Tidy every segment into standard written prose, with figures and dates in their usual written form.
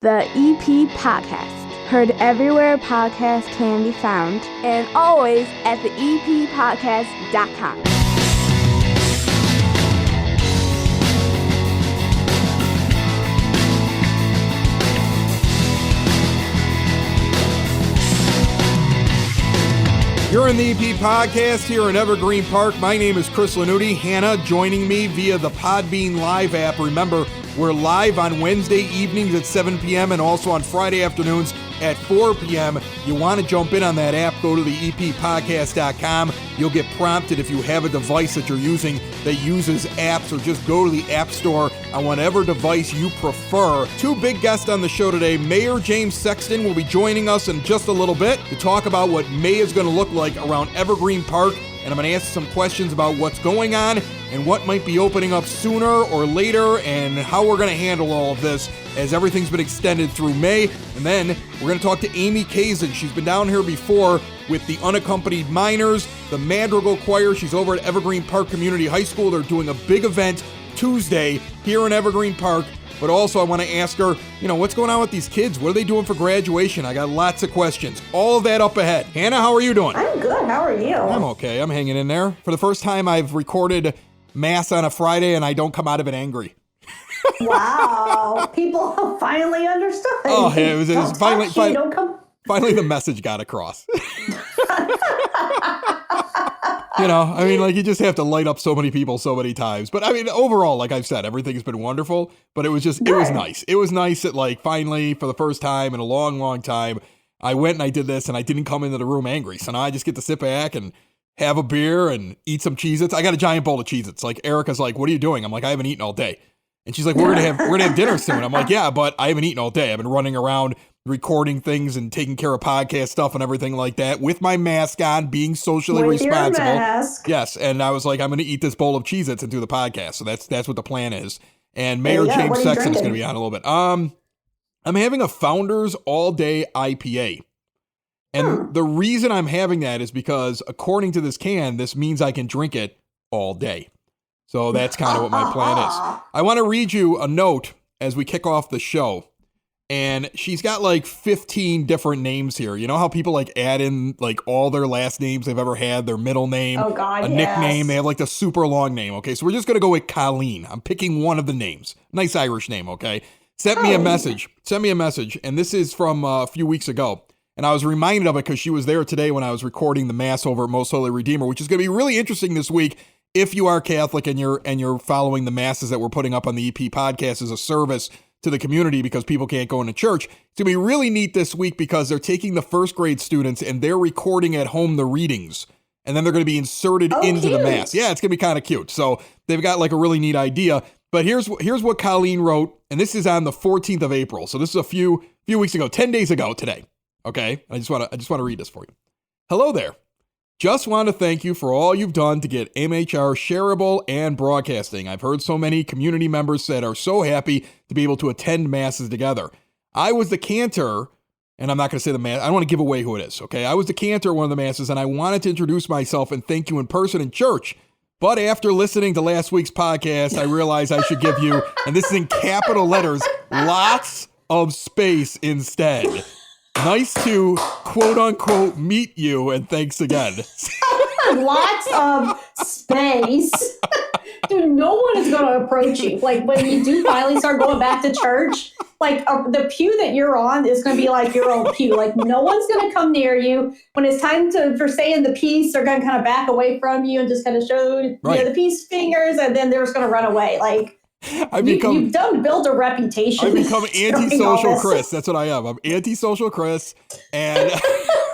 The EP Podcast. Heard everywhere podcasts can be found, and always at theeppodcast.com. You're in the EP Podcast here in Evergreen Park. My name is Chris Lanuti. Hannah joining me via the Podbean Live app. Remember, we're live on Wednesday evenings at 7 p.m. and also on Friday afternoons at 4 p.m. You want to jump in on that app, go to the eppodcast.com. You'll get prompted if you have a device that you're using that uses apps, or just go to the App Store on whatever device you prefer. Two big guests on the show today. Mayor James Sexton will be joining us in just a little bit to talk about what May is going to look like around Evergreen Park. And I'm going to ask some questions about what's going on and what might be opening up sooner or later and how we're going to handle all of this as everything's been extended through May. And then we're going to talk to Amy Kazin. She's been down here before with the Unaccompanied Minors, the Madrigal Choir. She's over at Evergreen Park Community High School. They're doing a big event Tuesday here in Evergreen Park. But also I want to ask her, what's going on with these kids? What are they doing for graduation? I got lots of questions. All of that up ahead. Hannah, how are you doing? I'm good. How are you? I'm okay. I'm hanging in there. For the first time, I've recorded Mass on a Friday, and I don't come out of it angry. Wow. People have finally understood. Oh, it was finally finally the message got across. You just have to light up so many people so many times. But overall, like I've said, everything's been wonderful, but it was nice. It was nice that finally for the first time in a long, long time, I went and I did this and I didn't come into the room angry. So now I just get to sit back and have a beer and eat some Cheez-Its. I got a giant bowl of Cheez-Its. Like Erica's like, what are you doing? I'm like, I haven't eaten all day. And she's like, we're gonna have dinner soon. I'm like, yeah, but I haven't eaten all day. I've been running around recording things and taking care of podcast stuff and everything like that with my mask on, being socially responsible. Your mask. Yes, and I was like, I'm going to eat this bowl of Cheez-Its and do the podcast. So that's what the plan is. And Mayor James Sexton is going to be on a little bit. I'm having a Founders All Day IPA. And the reason I'm having that is because according to this can, this means I can drink it all day. So that's kind of what my plan is. I want to read you a note as we kick off the show. And she's got 15 different names here. You know how people add in all their last names they've ever had, their middle name, nickname. They have the super long name. Okay, so we're just going to go with Colleen. I'm picking one of the names. Nice Irish name, okay? Sent me a message. And this is from a few weeks ago. And I was reminded of it because she was there today when I was recording the Mass over at Most Holy Redeemer, which is going to be really interesting this week if you are Catholic and you're following the Masses that we're putting up on the EP Podcast as a service to the community because people can't go into church. It's going to be really neat this week because they're taking the first grade students and they're recording at home the readings. And then they're going to be inserted into the Mass. Yeah, it's going to be kind of cute. So they've got a really neat idea. But here's what Colleen wrote. And this is on the 14th of April. So this is a few weeks ago, 10 days ago today. Okay. I just want to read this for you. Hello there. Just want to thank you for all you've done to get MHR shareable and broadcasting. I've heard so many community members that are so happy to be able to attend Masses together. I was the cantor, and I'm not going to say the Mass. I don't want to give away who it is, okay? I was the cantor at one of the Masses, and I wanted to introduce myself and thank you in person in church. But after listening to last week's podcast, I realized I should give you, and this is in capital letters, lots of space instead. Nice to, quote unquote, meet you, and thanks again. Lots of space. Dude, no one is going to approach you. When you do finally start going back to church, the pew that you're on is going to be your own pew. No one's going to come near you. When it's time for saying the peace, they're going to kind of back away from you and just kind of show the peace fingers, and then they're just going to run away. You've built a reputation. I've become antisocial Chris. That's what I am. I'm antisocial Chris, and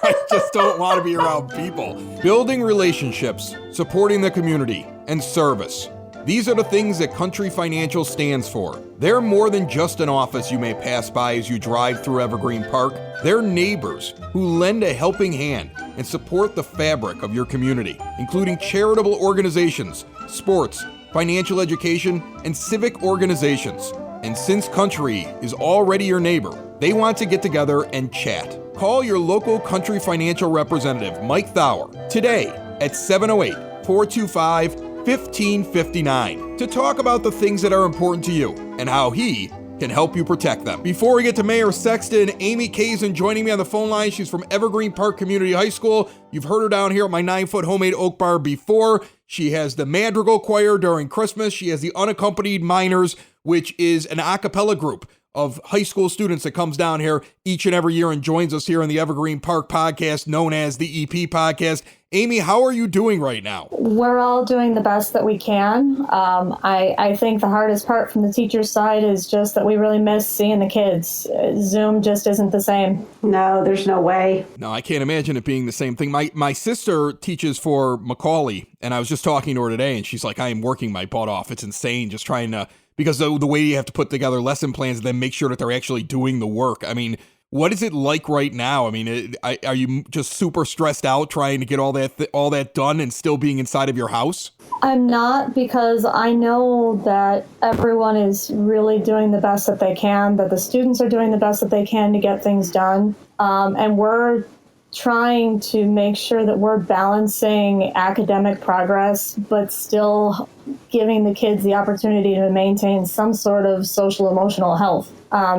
I just don't want to be around people. Building relationships, supporting the community, and service. These are the things that Country Financial stands for. They're more than just an office you may pass by as you drive through Evergreen Park. They're neighbors who lend a helping hand and support the fabric of your community, including charitable organizations, sports, financial education, and civic organizations. And since Country is already your neighbor, they want to get together and chat. Call your local Country Financial representative, Mike Thauer, today at 708-425-1559 to talk about the things that are important to you and how he can help you protect them. Before we get to Mayor Sexton, Amy Kazin joining me on the phone line. She's from Evergreen Park Community High School. You've heard her down here at my 9-foot homemade oak bar before. She has the Madrigal Choir during Christmas. She has the Unaccompanied Minors, which is an a cappella group of high school students that comes down here each and every year and joins us here in the Evergreen Park podcast, known as the EP podcast. Amy, how are you doing right now? We're all doing the best that we can. I think the hardest part from the teacher's side is just that we really miss seeing the kids. Zoom just isn't the same. No, there's no way. No, I can't imagine it being the same thing. My sister teaches for Macaulay, and I was just talking to her today, and she's like, I am working my butt off. It's insane just trying to, because the way you have to put together lesson plans and then make sure that they're actually doing the work. I mean, what is it like right now? I mean, are you just super stressed out trying to get all that done and still being inside of your house? I'm not, because I know that everyone is really doing the best that they can, that the students are doing the best that they can to get things done. And we're trying to make sure that we're balancing academic progress, but still giving the kids the opportunity to maintain some sort of social emotional health.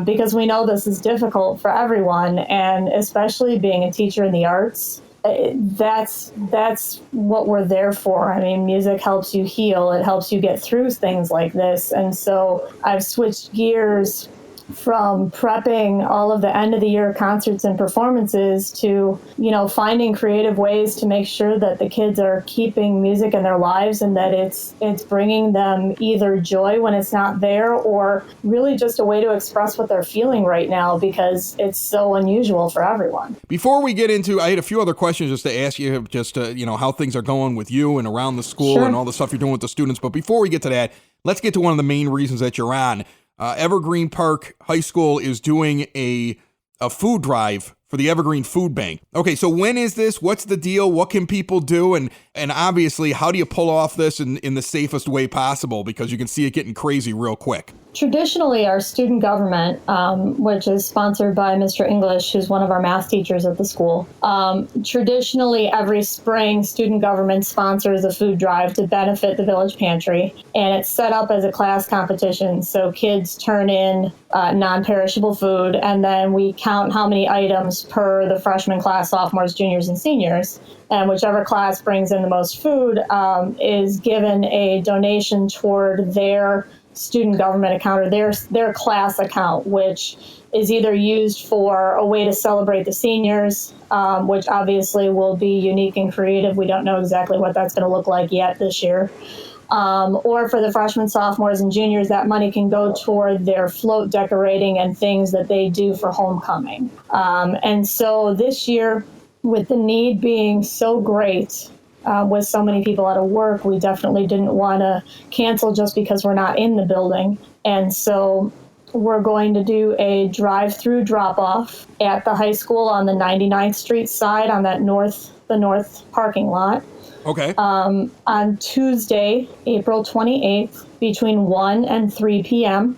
Because we know this is difficult for everyone, and especially being a teacher in the arts, that's what we're there for. I mean, music helps you heal. It helps you get through things like this. And so I've switched gears from prepping all of the end of the year concerts and performances to, finding creative ways to make sure that the kids are keeping music in their lives and that it's bringing them either joy when it's not there or really just a way to express what they're feeling right now, because it's so unusual for everyone. Before we get into, I had a few other questions just to ask you, just how things are going with you and around the school. Sure. And all the stuff you're doing with the students. But before we get to that, let's get to one of the main reasons that you're on. Evergreen Park High School is doing a food drive for the Evergreen Food Bank. Okay, so when is this? What's the deal? What can people do? And obviously, how do you pull off this in the safest way possible? Because you can see it getting crazy real quick. Traditionally, our student government, which is sponsored by Mr. English, who's one of our math teachers at the school, traditionally every spring, student government sponsors a food drive to benefit the village pantry. And it's set up as a class competition. So kids turn in non-perishable food, and then we count how many items per the freshman class, sophomores, juniors, and seniors. And whichever class brings in the most food is given a donation toward their student government account or their class account, which is either used for a way to celebrate the seniors, which obviously will be unique and creative. We don't know exactly what that's going to look like yet this year. Or for the freshmen, sophomores, and juniors, that money can go toward their float decorating and things that they do for homecoming. And so this year, with the need being so great, with so many people out of work, we definitely didn't want to cancel just because we're not in the building. And so we're going to do a drive-through drop-off at the high school on the 99th Street side on that the north parking lot. Okay. On Tuesday, April 28th, between 1 and 3 p.m.,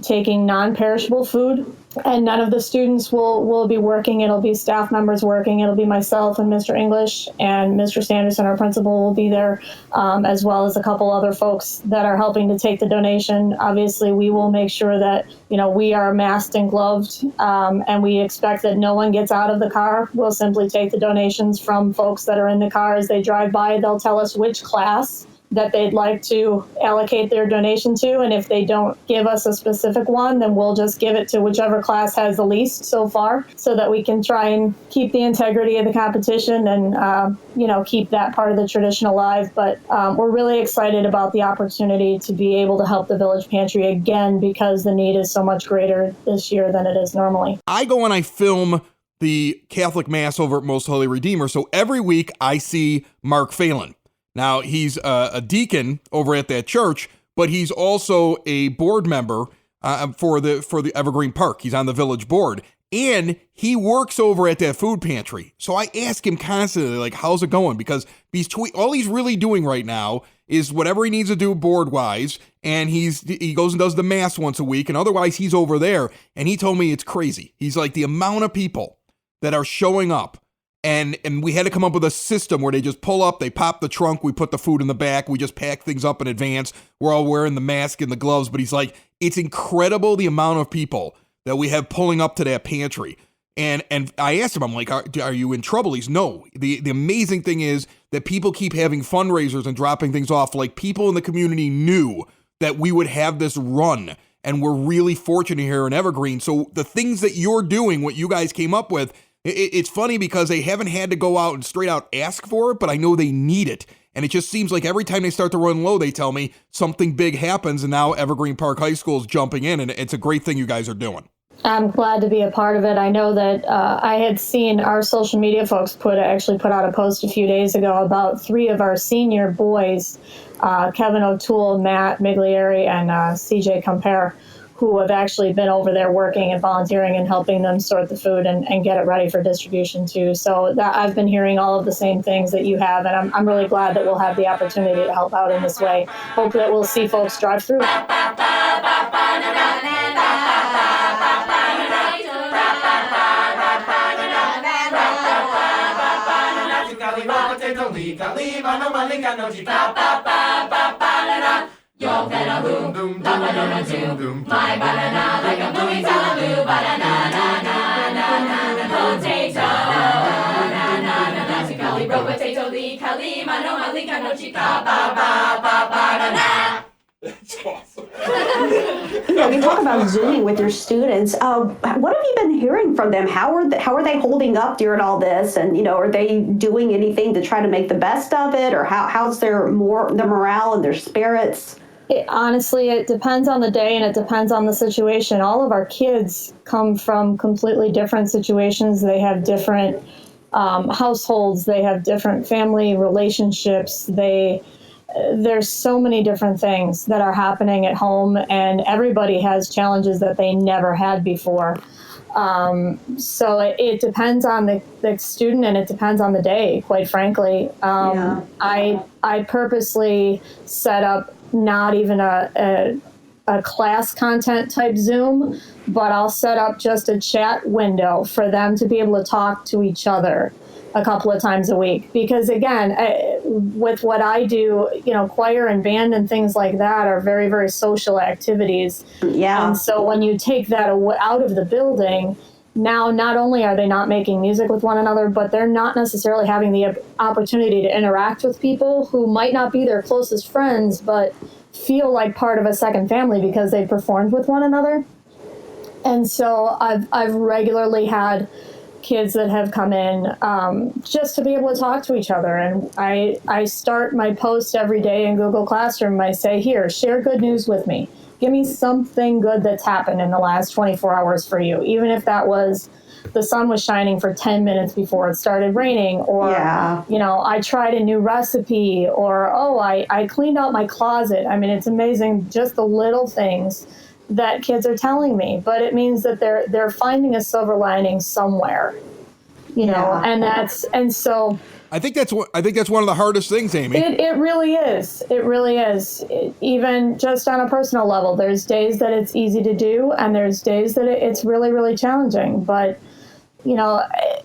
taking non-perishable food. And none of the students will be working. It'll be staff members working. It'll be myself and Mr. English, and Mr. Sanderson, our principal, will be there, as well as a couple other folks that are helping to take the donation. Obviously, we will make sure that, we are masked and gloved, and we expect that no one gets out of the car. We'll simply take the donations from folks that are in the car as they drive by. They'll tell us which class that they'd like to allocate their donation to. And if they don't give us a specific one, then we'll just give it to whichever class has the least so far, so that we can try and keep the integrity of the competition and, keep that part of the tradition alive. But we're really excited about the opportunity to be able to help the Village Pantry again, because the need is so much greater this year than it is normally. I go and I film the Catholic Mass over at Most Holy Redeemer. So every week I see Mark Phelan. Now, he's a deacon over at that church, but he's also a board member for the Evergreen Park. He's on the village board, and he works over at that food pantry. So I ask him constantly, like, how's it going? Because all he's really doing right now is whatever he needs to do board-wise, and he goes and does the mass once a week, and otherwise he's over there. And he told me it's crazy. He's like, the amount of people that are showing up And we had to come up with a system where they just pull up, they pop the trunk, we put the food in the back, we just pack things up in advance. We're all wearing the mask and the gloves. But he's like, it's incredible the amount of people that we have pulling up to that pantry. And I asked him, I'm like, are you in trouble? He's no. The amazing thing is that people keep having fundraisers and dropping things off. Like, people in the community knew that we would have this run. And we're really fortunate here in Evergreen. So the things that you're doing, what you guys came up with, it's funny because they haven't had to go out and straight out ask for it, but I know they need it. And it just seems like every time they start to run low, they tell me something big happens. And now Evergreen Park High School is jumping in. And it's a great thing you guys are doing. I'm glad to be a part of it. I know that I had seen our social media folks actually put out a post a few days ago about 3 of our senior boys, Kevin O'Toole, Matt Miglieri, and CJ Compare, who have actually been over there working and volunteering and helping them sort the food and get it ready for distribution too. So I've been hearing all of the same things that you have, and I'm really glad that we'll have the opportunity to help out in this way. Hope that we'll see folks drive through. Your banana boom, boom, la banana zoom, my banana like a bluey talaboo, banana na na na na potato, na na na na chikali ro potato li kali mano malika no chika ba ba ba ba na. That's awesome. You talk about Zooming with your students. What have you been hearing from them? How are they holding up during all this? And are they doing anything to try to make the best of it, or how's their morale and their spirits? Honestly, it depends on the day and it depends on the situation. All of our kids come from completely different situations. They have different households. They have different family relationships. There's so many different things that are happening at home, and everybody has challenges that they never had before. So it depends on the student, and it depends on the day, quite frankly. I purposely set up not even a class content type Zoom, but I'll set up just a chat window for them to be able to talk to each other a couple of times a week. Because again, with what I do, choir and band and things like that are very, very social activities. Yeah. And so when you take that out of the building, now not only are they not making music with one another, but they're not necessarily having the opportunity to interact with people who might not be their closest friends, but feel like part of a second family because they performed with one another. And so I've regularly had kids that have come in just to be able to talk to each other. And I start my post every day in Google Classroom. I say, here, share good news with me. Give me something good that's happened in the last 24 hours for you, even if that was the sun was shining for 10 minutes before it started raining, or, I tried a new recipe, or, I cleaned out my closet. I mean, it's amazing, just the little things that kids are telling me, but it means that they're finding a silver lining somewhere, and so I think that's one of the hardest things, Amy. It really is. It really is. Even just on a personal level, there's days that it's easy to do, and there's days that it's really, really challenging. But,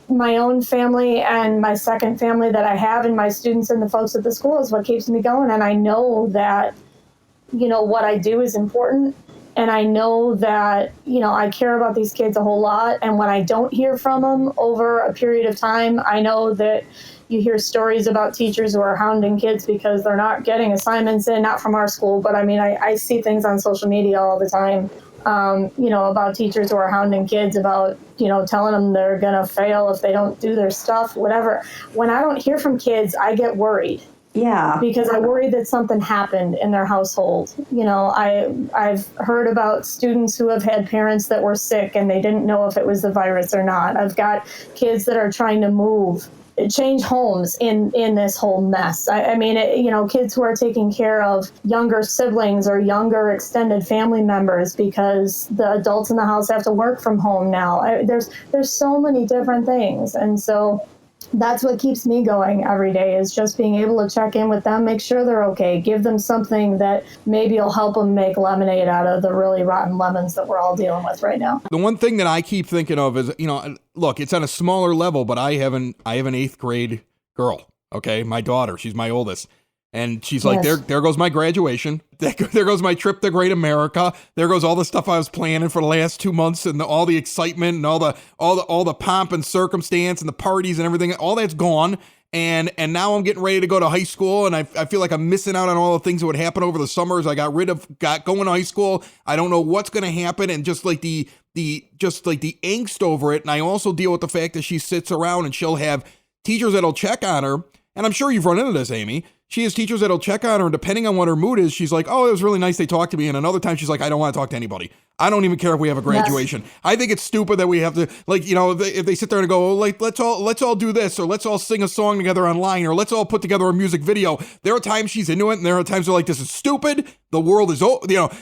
my own family and my second family that I have, and my students and the folks at the school is what keeps me going. And I know that, what I do is important. And I know that, I care about these kids a whole lot. And when I don't hear from them over a period of time, I know that you hear stories about teachers who are hounding kids because they're not getting assignments in, not from our school, but I see things on social media all the time, about teachers who are hounding kids about, telling them they're going to fail if they don't do their stuff, whatever. When I don't hear from kids, I get worried. Yeah. Because I worry that something happened in their household. I've heard about students who have had parents that were sick and they didn't know if it was the virus or not. I've got kids that are trying to change homes in this whole mess. Kids who are taking care of younger siblings or younger extended family members because the adults in the house have to work from home now. There's so many different things. And so that's what keeps me going every day, is just being able to check in with them, make sure they're okay, give them something that maybe will help them make lemonade out of the really rotten lemons that we're all dealing with right now. The one thing that I keep thinking of is, look, it's on a smaller level, but I have an 8th grade girl. Okay. My daughter, she's my oldest. And she's like, Yes. there goes my graduation. There goes my trip to Great America. There goes all the stuff I was planning for the last 2 months, and all the excitement and all the pomp and circumstance and the parties and everything. All that's gone. And now I'm getting ready to go to high school, and I feel like I'm missing out on all the things that would happen over the summers. I got going to high school. I don't know what's going to happen, and just like the angst over it. And I also deal with the fact that she sits around and she'll have teachers that'll check on her. And I'm sure you've run into this, Amy. She has teachers that'll check on her, and depending on what her mood is, she's like, oh, it was really nice they talked to me. And another time she's like, I don't want to talk to anybody. I don't even care if we have a graduation. Yes. I think it's stupid that we have to, if they sit there and go, oh, let's all do this, or let's all sing a song together online, or let's all put together a music video. There are times she's into it, and there are times they're like, this is stupid. The world is,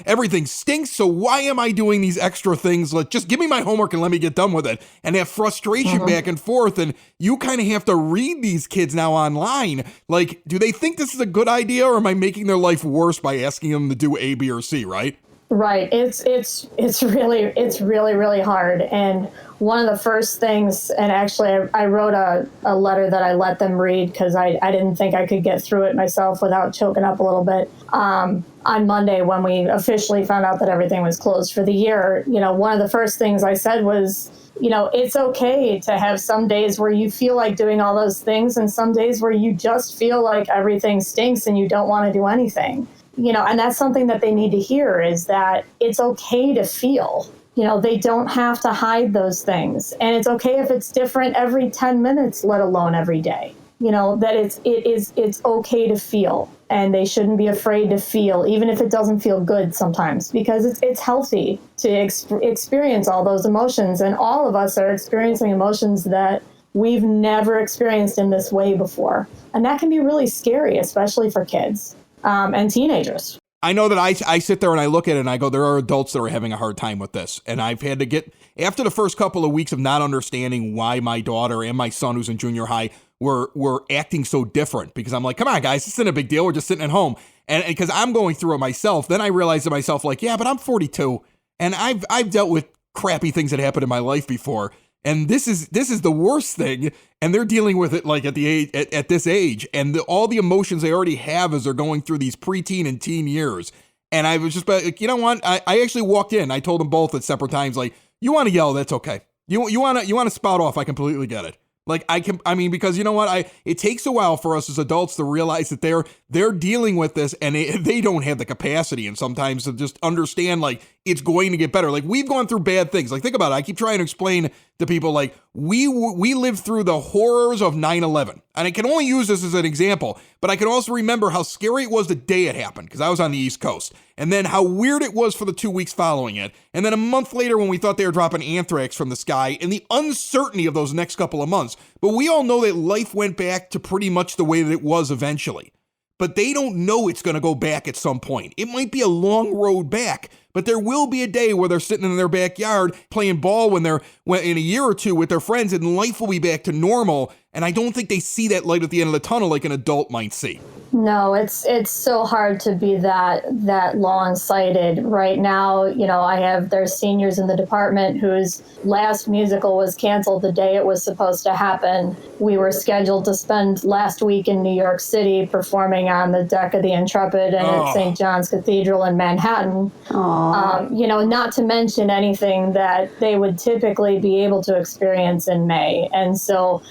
everything stinks. So why am I doing these extra things? Just give me my homework and let me get done with it. And that frustration back and forth. And you kind of have to read these kids now online. Like, do they think this is a good idea, or am I making their life worse by asking them to do A, B, or C, right? Right. It's really, really hard. And one of the first things, and actually I wrote a letter that I let them read because I didn't think I could get through it myself without choking up a little bit. On Monday, when we officially found out that everything was closed for the year, one of the first things I said was, it's okay to have some days where you feel like doing all those things, and some days where you just feel like everything stinks and you don't want to do anything. And that's something that they need to hear, is that it's okay to feel. They don't have to hide those things. And it's okay if it's different every 10 minutes, let alone every day. That it's okay to feel. And they shouldn't be afraid to feel, even if it doesn't feel good sometimes, because it's healthy to experience all those emotions. And all of us are experiencing emotions that we've never experienced in this way before. And that can be really scary, especially for kids. And teenagers. I know that I sit there and I look at it and I go, there are adults that are having a hard time with this. And I've had to get, after the first couple of weeks of not understanding why my daughter and my son, who's in junior high, were acting so different, because I'm like, come on, guys, this isn't a big deal. We're just sitting at home. And because I'm going through it myself, then I realized to myself, like, yeah, but I'm 42 and I've dealt with crappy things that happened in my life before. And this is the worst thing, and they're dealing with it like at this age, and all the emotions they already have as they're going through these preteen and teen years. And I was just like, you know what? I actually walked in. I told them both at separate times, like, you want to yell, that's okay. You want to spout off, I completely get it. Like because you know what? It takes a while for us as adults to realize that they're dealing with this, and they don't have the capacity, and sometimes to just understand, like, it's going to get better. Like, we've gone through bad things. Like, think about it. I keep trying to explain to people, like, we lived through the horrors of 9/11, and I can only use this as an example, but I can also remember how scary it was the day it happened, because I was on the East Coast, and then how weird it was for the 2 weeks following it, and then a month later when we thought they were dropping anthrax from the sky, and the uncertainty of those next couple of months. But we all know that life went back to pretty much the way that it was eventually. But they don't know it's going to go back at some point. It might be a long road back, but there will be a day where they're sitting in their backyard playing ball when in a year or two with their friends, and life will be back to normal. And I don't think they see that light at the end of the tunnel like an adult might see. No, it's so hard to be that long-sighted. Right now, there's seniors in the department whose last musical was canceled the day it was supposed to happen. We were scheduled to spend last week in New York City performing on the deck of the Intrepid and at St. John's Cathedral in Manhattan. Not to mention anything that they would typically be able to experience in May. And so,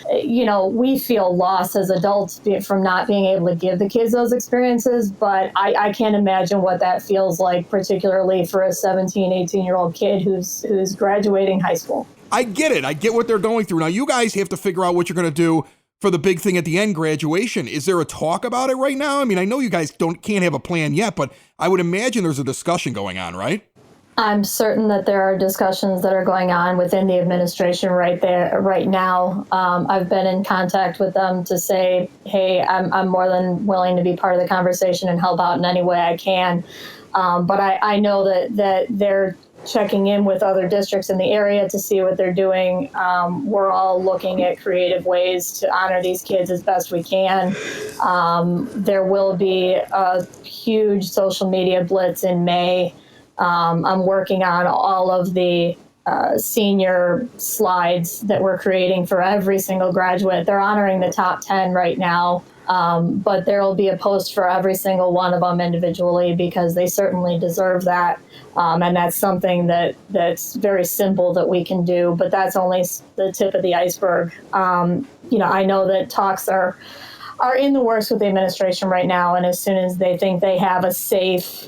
we feel lost as adults from not being able to give the kids those experiences, but I can't imagine what that feels like, particularly for a 17, 18-year-old kid who's graduating high school. I get it. I get what they're going through. Now, you guys have to figure out what you're going to do for the big thing at the end, graduation. Is there a talk about it right now? I mean, I know you guys can't have a plan yet, but I would imagine there's a discussion going on, right? I'm certain that there are discussions that are going on within the administration right now. I've been in contact with them to say, hey, I'm more than willing to be part of the conversation and help out in any way I can. But I know that checking in with other districts in the area to see what they're doing. We're all looking at creative ways to honor these kids as best we can. There will be a huge social media blitz in May. I'm working on all of the senior slides that we're creating for every single graduate. They're honoring the top 10 right now. But there will be a post for every single one of them individually because they certainly deserve that. And that's something that's very simple that we can do, but that's only the tip of the iceberg. I know that talks are in the works with the administration right now. And as soon as they think they have a safe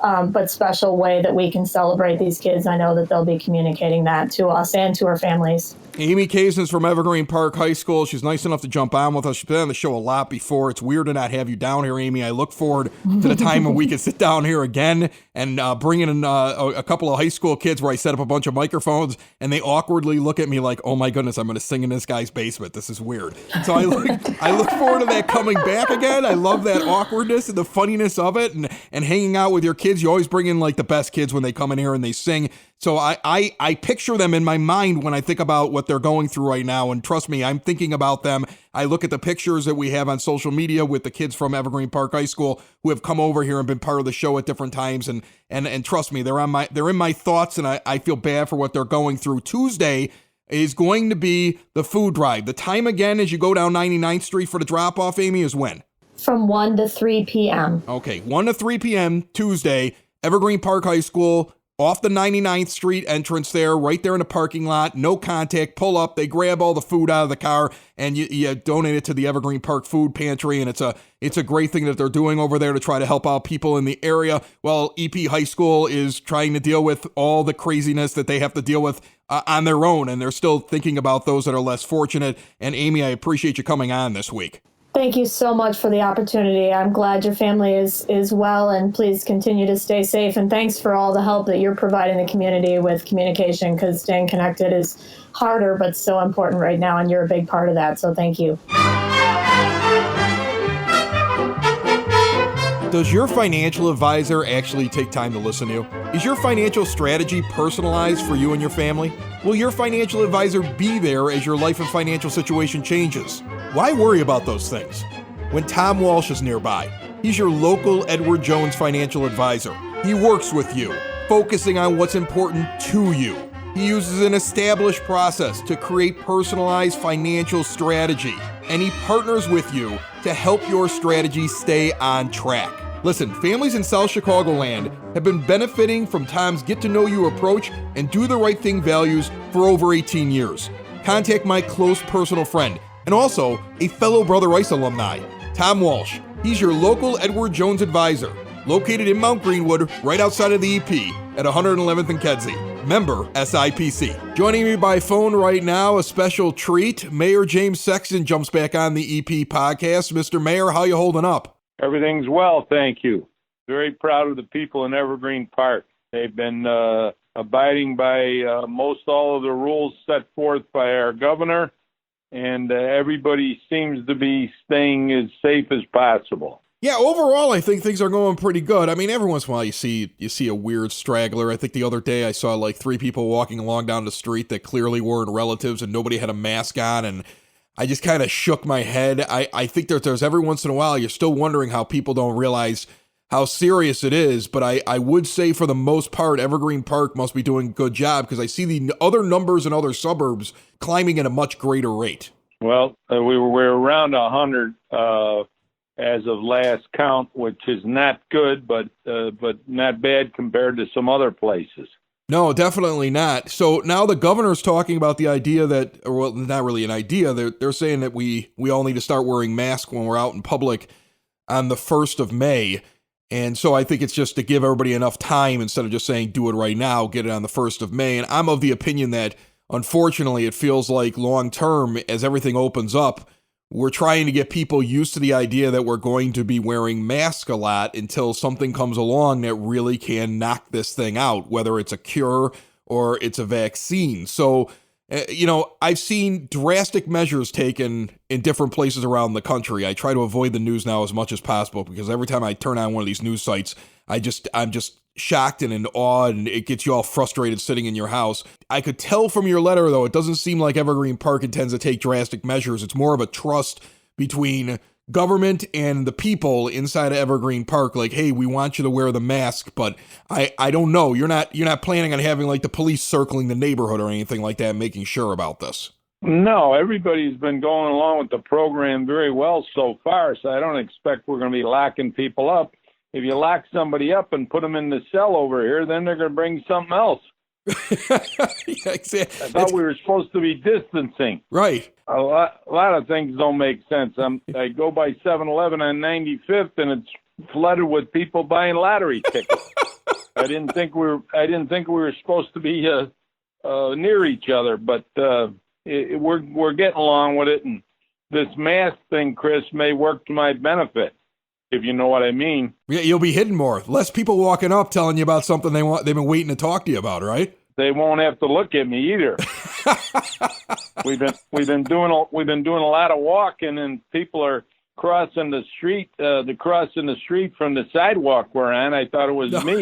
but special way that we can celebrate these kids, I know that they'll be communicating that to us and to our families. Amy Kazin is from Evergreen Park High School. She's nice enough to jump on with us. She's been on the show a lot before. It's weird to not have you down here, Amy. I look forward to the time when we can sit down here again and bring in a couple of high school kids where I set up a bunch of microphones and they awkwardly look at me like, oh my goodness, I'm going to sing in this guy's basement. This is weird. So I look forward to that coming back again. I love that awkwardness and the funniness of it and hanging out with your kids. You always bring in like the best kids when they come in here and they sing. So I picture them in my mind when I think about what they're going through right now. And trust me, I'm thinking about them. I look at the pictures that we have on social media with the kids from Evergreen Park High School who have come over here and been part of the show at different times. And trust me, they're in my thoughts and I feel bad for what they're going through. Tuesday is going to be the food drive. The time again, as you go down 99th Street for the drop off, Amy, is when? From 1 to 3 p.m. Okay, 1 to 3 p.m. Tuesday, Evergreen Park High School. Off the 99th Street entrance there, right there in the parking lot, no contact, pull up, they grab all the food out of the car, and you donate it to the Evergreen Park Food Pantry, and it's a great thing that they're doing over there to try to help out people in the area, while EP High School is trying to deal with all the craziness that they have to deal with on their own, and they're still thinking about those that are less fortunate. And Amy, I appreciate you coming on this week. Thank you so much for the opportunity. I'm glad your family is well, and please continue to stay safe. And thanks for all the help that you're providing the community with communication, because staying connected is harder, but so important right now, and you're a big part of that. So thank you. Does your financial advisor actually take time to listen to you? Is your financial strategy personalized for you and your family? Will your financial advisor be there as your life and financial situation changes? Why worry about those things when Tom Walsh is nearby? He's your local Edward Jones financial advisor. He works with you, focusing on what's important to you. He uses an established process to create personalized financial strategy, and he partners with you to help your strategy stay on track. Listen, families in South Chicagoland have been benefiting from Tom's get-to-know-you approach and do-the-right-thing values for over 18 years. Contact my close personal friend and also a fellow Brother Rice alumni, Tom Walsh. He's your local Edward Jones advisor, located in Mount Greenwood, right outside of the EP at 111th and Kedzie. Member SIPC. Joining me by phone right now, a special treat. Mayor James Sexton jumps back on the EP podcast. Mr. Mayor, how you holding up? Everything's well, thank you. Very proud of the people in Evergreen Park. They've been abiding by most all of the rules set forth by our governor, and everybody seems to be staying as safe as possible. Yeah, overall, I think things are going pretty good. I mean, every once in a while you see a weird straggler. I think the other day I saw like 3 people walking along down the street that clearly weren't relatives and nobody had a mask on, and I just kind of shook my head. I think that there's every once in a while you're still wondering how people don't realize how serious it is, but I would say for the most part, Evergreen Park must be doing a good job because I see the other numbers in other suburbs climbing at a much greater rate. Well, we're around 100 as of last count, which is not good, but not bad compared to some other places. No, definitely not. So now the governor's talking about the idea that, or well, not really an idea. They're saying that we all need to start wearing masks when we're out in public on the 1st of May. And so I think it's just to give everybody enough time instead of just saying do it right now, get it on the 1st of May. And I'm of the opinion that, unfortunately, it feels like long term, as everything opens up, we're trying to get people used to the idea that we're going to be wearing masks a lot until something comes along that really can knock this thing out, whether it's a cure or it's a vaccine. So, I've seen drastic measures taken in different places around the country. I try to avoid the news now as much as possible because every time I turn on one of these news sites, I'm just shocked and in awe, and it gets you all frustrated sitting in your house. I could tell from your letter, though, it doesn't seem like Evergreen Park intends to take drastic measures. It's more of a trust between government and the people inside of Evergreen Park. Like, hey, we want you to wear the mask, but I don't know. You're not planning on having like the police circling the neighborhood or anything like that, making sure about this. No, everybody's been going along with the program very well so far, so I don't expect we're going to be locking people up. If you lock somebody up and put them in the cell over here, then they're going to bring something else. Yeah, exactly. I thought we were supposed to be distancing. Right. A lot of things don't make sense. I go by 7-Eleven on 95th, and it's flooded with people buying lottery tickets. I didn't think we were supposed to be near each other, but we're getting along with it. And this mask thing, Chris, may work to my benefit, if you know what I mean. Yeah, you'll be hidden more. Less people walking up telling you about something they've been waiting to talk to you about, right? They won't have to look at me either. We've been doing a lot of walking, and people are crossing the street from the sidewalk we're on. I thought it was me.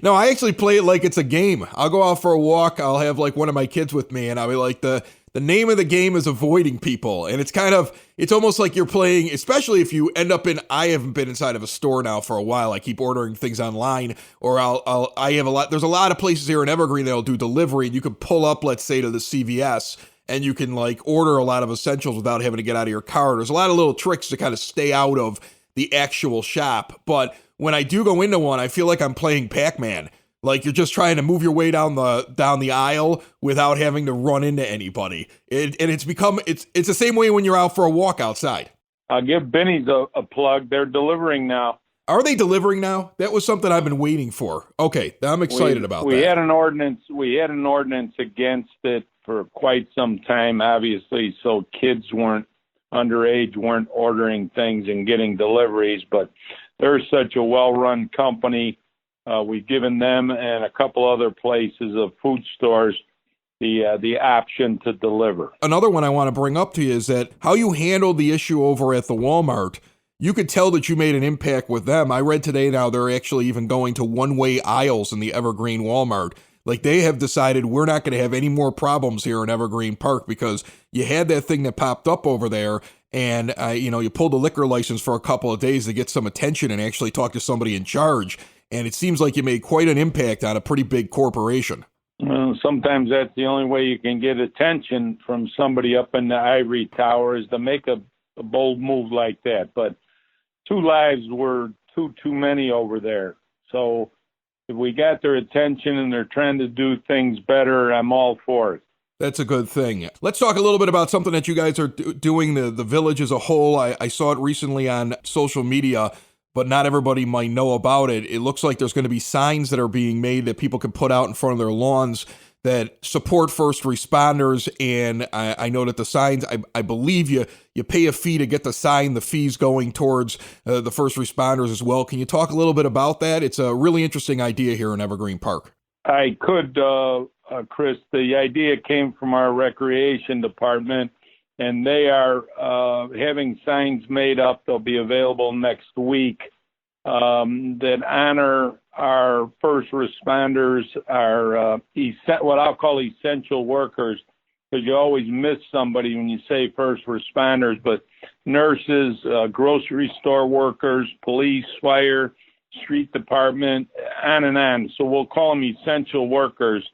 No, I actually play it like it's a game. I'll go out for a walk. I'll have like one of my kids with me, and I'll be like, the name of the game is avoiding people. And it's almost like you're playing, especially if you end up I haven't been inside of a store now for a while. I keep ordering things online, or there's a lot of places here in Evergreen that'll do delivery, and you can pull up, let's say, to the CVS, and you can like order a lot of essentials without having to get out of your car. There's a lot of little tricks to kind of stay out of the actual shop. But when I do go into one, I feel like I'm playing Pac-Man. Like you're just trying to move your way down the aisle without having to run into anybody. It's the same way when you're out for a walk outside. I'll give Benny's a plug. They're delivering now. Are they delivering now? That was something I've been waiting for. Okay, I'm excited about that. We had an ordinance against it for quite some time, obviously, so kids underage weren't ordering things and getting deliveries, but they're such a well-run company. We've given them and a couple other places of food stores the option to deliver. Another one I want to bring up to you is that how you handled the issue over at the Walmart. You could tell that you made an impact with them. I read today now they're actually even going to one-way aisles in the Evergreen Walmart. Like they have decided we're not going to have any more problems here in Evergreen Park because you had that thing that popped up over there, and you pulled a liquor license for a couple of days to get some attention and actually talk to somebody in charge. And it seems like you made quite an impact on a pretty big corporation. Well, sometimes that's the only way you can get attention from somebody up in the ivory tower is to make a bold move like that. But 2 lives were too many over there. So if we got their attention and they're trying to do things better, I'm all for it. That's a good thing. Let's talk a little bit about something that you guys are doing, the village as a whole. I saw it recently on social media, but not everybody might know about it. It looks like there's going to be signs that are being made that people can put out in front of their lawns that support first responders. And I know that the signs, I believe you pay a fee to get the sign, the fees going towards the first responders as well. Can you talk a little bit about that? It's a really interesting idea here in Evergreen Park. I could, Chris. The idea came from our recreation department, and they are having signs made up. They'll be available next week that honor our first responders, our what I'll call essential workers, because you always miss somebody when you say first responders, but nurses, grocery store workers, police, fire, street department, on and on. So we'll call them essential workers,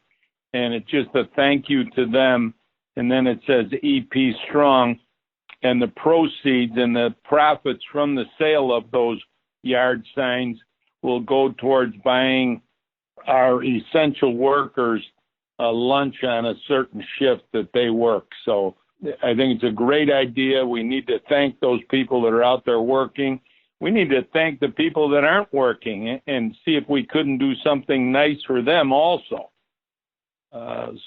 and it's just a thank you to them. And then it says EP Strong, and the proceeds and the profits from the sale of those yard signs will go towards buying our essential workers a lunch on a certain shift that they work. So I think it's a great idea. We need to thank those people that are out there working. We need to thank the people that aren't working and see if we couldn't do something nice for them also.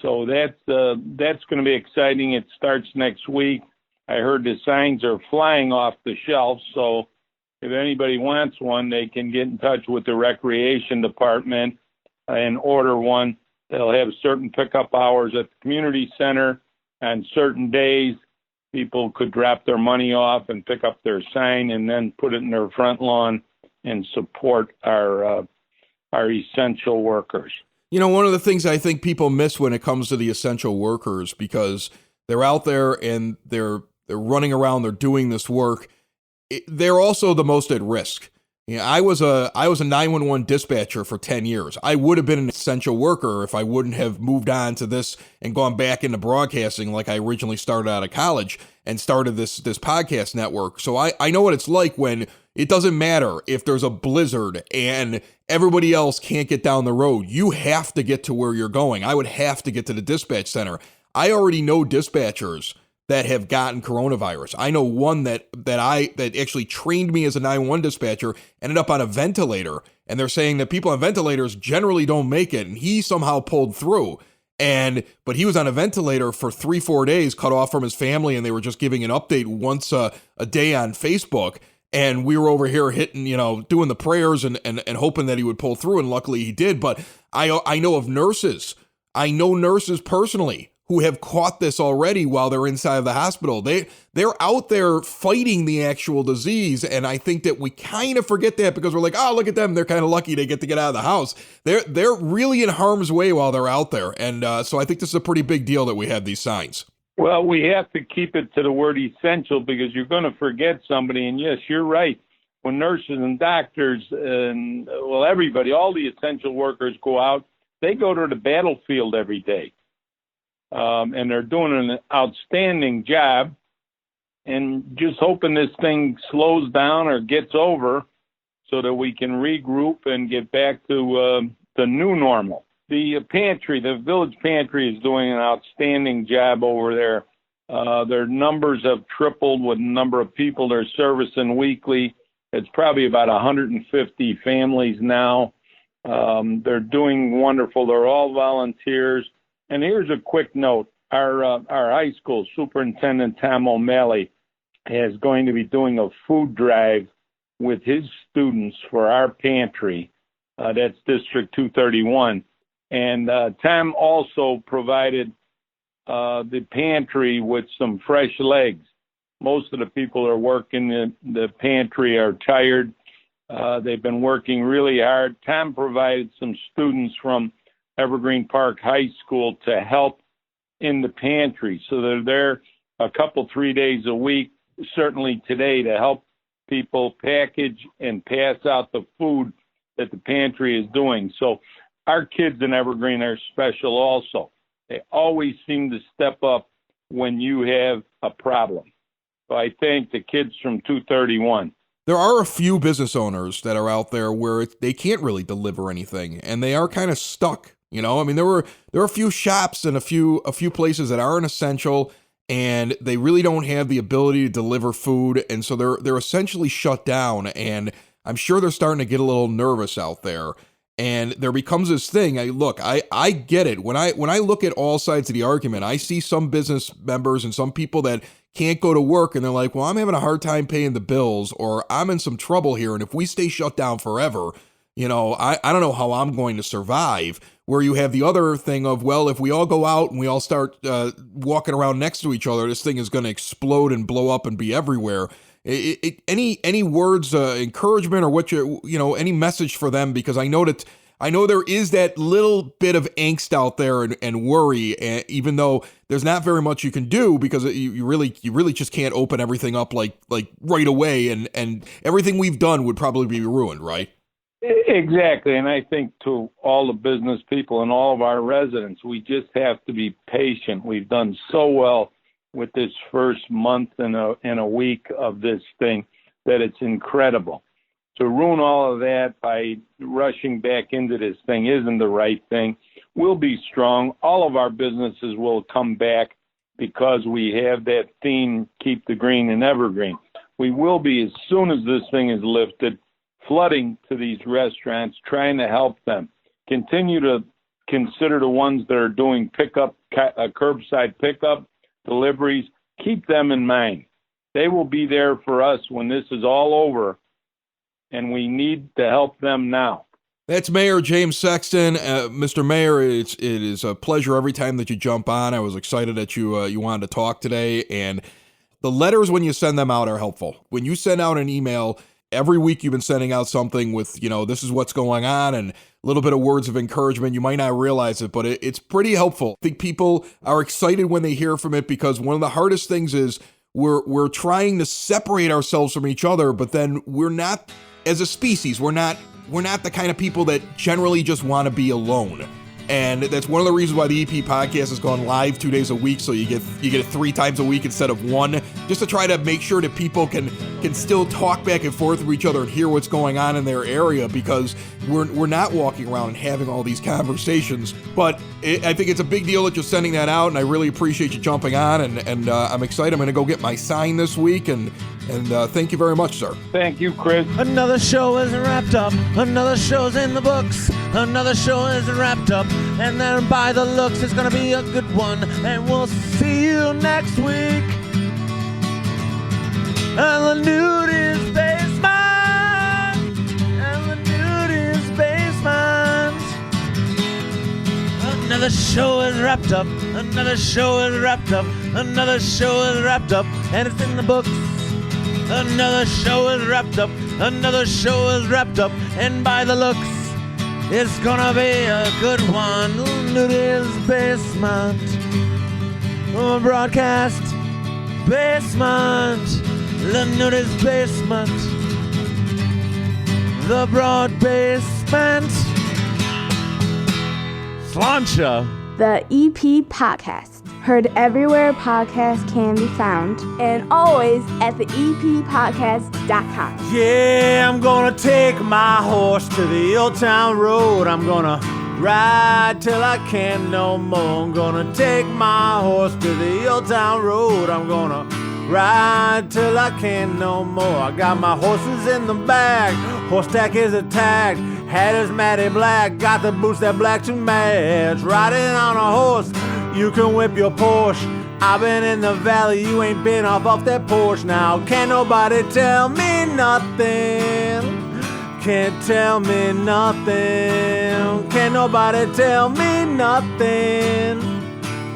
So that's going to be exciting. It starts next week. I heard the signs are flying off the shelves, so if anybody wants one, they can get in touch with the recreation department and order one. They'll have certain pickup hours at the community center on certain days. People could drop their money off and pick up their sign and then put it in their front lawn and support our our essential workers. You know, one of the things I think people miss when it comes to the essential workers, because they're out there and they're running around, they're doing this work, they're also the most at risk. You know, I was a 911 dispatcher for 10 years. I would have been an essential worker if I wouldn't have moved on to this and gone back into broadcasting like I originally started out of college and started this podcast network. So I know what it's like when it doesn't matter if there's a blizzard and everybody else can't get down the road. You have to get to where you're going. I would have to get to the dispatch center. I already know dispatchers that have gotten coronavirus. I know one that actually trained me as a 911 dispatcher, ended up on a ventilator, and they're saying that people on ventilators generally don't make it, and he somehow pulled through. But he was on a ventilator for 3-4 days, cut off from his family, and they were just giving an update once a day on Facebook. And we were over here hitting, doing the prayers and hoping that he would pull through, and luckily he did. But I know of nurses. I know nurses personally who have caught this already while they're inside of the hospital. They're out there fighting the actual disease, and I think that we kind of forget that because we're like, oh, look at them, they're kind of lucky they get to get out of the house. They're really in harm's way while they're out there, and so I think this is a pretty big deal that we have these signs. Well, we have to keep it to the word essential because you're going to forget somebody, and yes, you're right. When nurses and doctors and, everybody, all the essential workers go out, they go to the battlefield every day. And they're doing an outstanding job, and just hoping this thing slows down or gets over so that we can regroup and get back to the new normal. The pantry, the village pantry, is doing an outstanding job over there. Their numbers have tripled with the number of people they're servicing weekly. It's probably about 150 families now. They're doing wonderful. They're all volunteers. And here's a quick note. Our high school superintendent, Tom O'Malley, is going to be doing a food drive with his students for our pantry. That's District 231. And Tom also provided the pantry with some fresh legs. Most of the people who are working the pantry are tired. They've been working really hard. Tom provided some students from Evergreen Park High School to help in the pantry. So they're there a couple, 3 days a week, certainly today, to help people package and pass out the food that the pantry is doing. So our kids in Evergreen are special also. They always seem to step up when you have a problem. So I thank the kids from 231. There are a few business owners that are out there where they can't really deliver anything, and they are kind of stuck. I mean, there are a few shops and a few places that aren't essential, and they really don't have the ability to deliver food, and so they're essentially shut down. And I'm sure they're starting to get a little nervous out there. And there becomes this thing. I get it. When I look at all sides of the argument, I see some business members and some people that can't go to work, and they're like, well, I'm having a hard time paying the bills, or I'm in some trouble here, and if we stay shut down forever, I don't know how I'm going to survive. Where you have the other thing of, well, if we all go out and we all start walking around next to each other, this thing is going to explode and blow up and be everywhere. Any words, encouragement, or any message for them? Because I know there is that little bit of angst out there and worry, even though there's not very much you can do, because you really just can't open everything up like right away, and everything we've done would probably be ruined, right? Exactly. And I think to all the business people and all of our residents, we just have to be patient. We've done so well with this first month and a week of this thing that it's incredible. To ruin all of that by rushing back into this thing isn't the right thing. We'll be strong. All of our businesses will come back because we have that theme, keep the green and evergreen. We will be, as soon as this thing is lifted, flooding to these restaurants, trying to help them. Continue to consider the ones that are doing pickup, curbside pickup, deliveries. Keep them in mind. They will be there for us when this is all over, and we need to help them now. That's Mayor James Sexton. Mr. Mayor, it is a pleasure every time that you jump on. I was excited that you wanted to talk today, and the letters when you send them out are helpful. When you send out an email every week you've been sending out something with, this is what's going on and a little bit of words of encouragement. You might not realize it, but it's pretty helpful. I think people are excited when they hear from it, because one of the hardest things is we're trying to separate ourselves from each other, but then we're not, as a species, we're not the kind of people that generally just want to be alone. And that's one of the reasons why the EP podcast has gone live 2 days a week, so you get it 3 times a week instead of 1, just to try to make sure that people can still talk back and forth with each other and hear what's going on in their area, because we're not walking around and having all these conversations. But I think it's a big deal that you're sending that out, and I really appreciate you jumping on, and I'm excited. I'm going to go get my sign this week, and thank you very much, sir. Thank you, Chris. Another show isn't wrapped up. Another show's in the books. Another show isn't wrapped up. And then by the looks, it's gonna be a good one. And we'll see you next week. And the nude is basement. And the nude is basement. Another show is wrapped up. Another show is wrapped up. Another show is wrapped up. And it's in the books. Another show is wrapped up. Another show is wrapped up. And by the looks, it's gonna be a good one. Nudie's Basement. Broadcast Basement. The Nudie's Basement. The Broad Basement. Slancha. The EP Podcast. Heard everywhere podcasts can be found, and always at the eppodcast.com. Yeah, I'm gonna take my horse to the old town road. I'm gonna ride till I can't no more. I'm gonna take my horse to the old town road. I'm gonna ride till I can't no more. I got my horses in the bag. Horse tack is attacked. Hat is matty black. Got the boots that black to match. Riding on a horse, you can whip your Porsche. I've been in the valley, you ain't been off that porch. Now can't nobody tell me nothing. Can't tell me nothing. Can't nobody tell me nothing.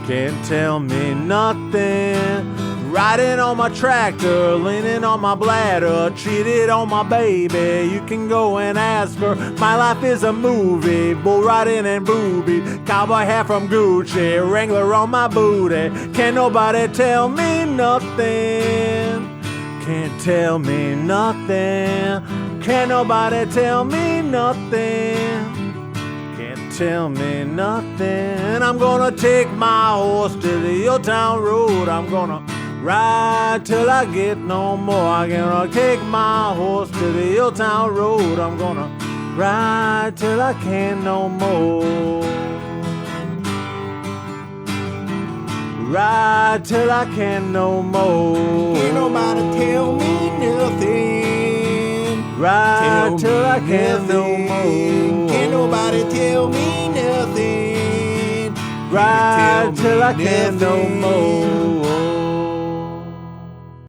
Can't tell me nothing. Riding on my tractor, leaning on my bladder, cheated on my baby. You can go and ask her. My life is a movie, bull riding and booby, cowboy hat from Gucci, Wrangler on my booty. Can't nobody tell me nothing. Can't tell me nothing. Can't nobody tell me nothing. Can't tell me nothing. I'm gonna take my horse to the old town road. I'm gonna ride till I get no more. I'm gonna take my horse to the old town road. I'm gonna ride till I can't no more. Ride till I can't no more. Can't nobody tell me nothing. Ride till I can't no more. Can't nobody tell me nothing. Ride till I can't no more.